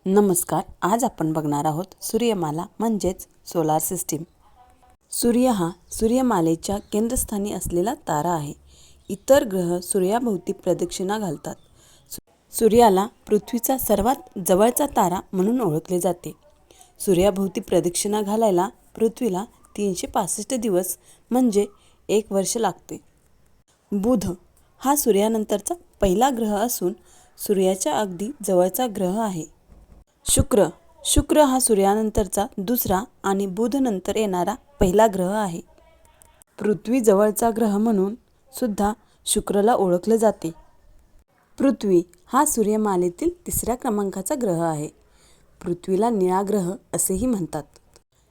नमस्कार. आज आपण बघणार आहोत सूर्यमाला म्हणजेच सोलार सिस्टीम. सूर्य हा सूर्यमालेच्या केंद्रस्थानी असलेला तारा आहे. इतर ग्रह सूर्याभोवती प्रदक्षिणा घालतात. सूर्याला पृथ्वीचा सर्वात जवळचा तारा म्हणून ओळखले जाते. सूर्याभोवती प्रदक्षिणा घालायला पृथ्वीला 365 दिवस म्हणजे 1 वर्ष लागते. बुध हा सूर्यानंतरचा पहिला ग्रह असून सूर्याच्या अगदी जवळचा ग्रह आहे. शुक्र हा सूर्यानंतरचा दुसरा आणि बुध नंतर येणारा पहिला ग्रह आहे. पृथ्वी जवळचा ग्रह म्हणून सुद्धा शुक्रला ओळखले जाते. पृथ्वी हा सूर्यमालेतील 3ऱ्या क्रमांकाचा ग्रह आहे. पृथ्वीला निळा ग्रह असेही म्हणतात.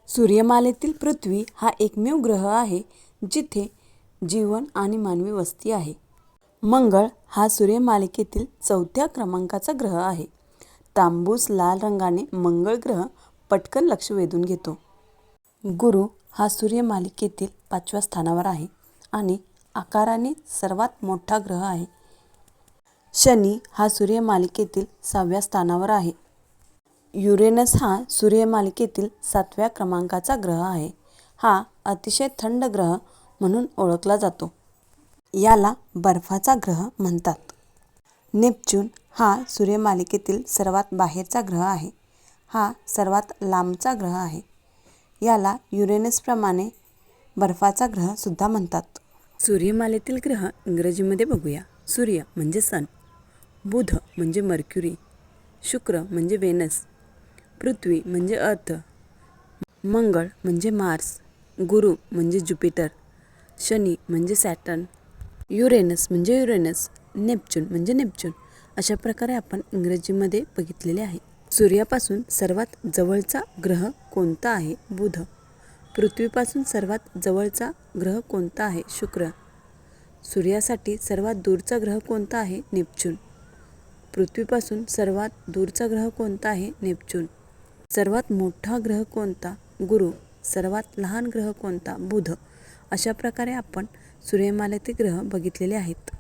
सूर्यमालेतील पृथ्वी हा एकमेव ग्रह आहे जिथे जीवन आणि मानवी वस्ती आहे. मंगळ हा सूर्यमालिकेतील 4थ्या क्रमांकाचा ग्रह आहे. तांबूस लाल रंगाने मंगळ ग्रह पटकन लक्ष वेधून घेतो. गुरु हा सूर्यमालिकेतील 5व्या स्थानावर आहे आणि आकाराने सर्वात मोठा ग्रह आहे. शनी हा सूर्यमालिकेतील 6व्या स्थानावर आहे. युरेनस हा सूर्यमालिकेतील 7व्या क्रमांकाचा ग्रह आहे. हा अतिशय थंड ग्रह म्हणून ओळखला जातो. याला बर्फाचा ग्रह म्हणतात. नेपच्यून हा सूर्यमालिकेतील सर्वात बाहेरचा ग्रह आहे. हा सर्वात लांबचा ग्रह आहे. याला युरेनसप्रमाणे बर्फाचा ग्रह सुद्धा म्हणतात. सूर्यमालेतील ग्रह इंग्रजीमध्ये बघूया. सूर्य म्हणजे सन, बुध म्हणजे मर्क्युरी, शुक्र म्हणजे वेनस, पृथ्वी म्हणजे अर्थ, मंगळ म्हणजे मार्स, गुरु म्हणजे ज्युपिटर, शनी म्हणजे सॅटर्न, युरेनस म्हणजे युरेनस, नेपच्यून म्हणजे नेपच्यून. अशा प्रकारे आपण इंग्रजीमध्ये बघितलेले आहे. सूर्यापासून सर्वात जवळचा ग्रह कोणता आहे? बुध. पृथ्वीपासून सर्वात जवळचा ग्रह कोणता आहे? शुक्र. सूर्यासाठी सर्वात दूरचा ग्रह कोणता आहे? नेपच्यून. पृथ्वीपासून सर्वात दूरचा ग्रह कोणता आहे? नेपच्यून. सर्वात मोठा ग्रह कोणता? गुरु. सर्वात लहान ग्रह कोणता? बुध. अशा प्रकारे आपण सूर्यमालेतील ग्रह बघितलेले आहेत.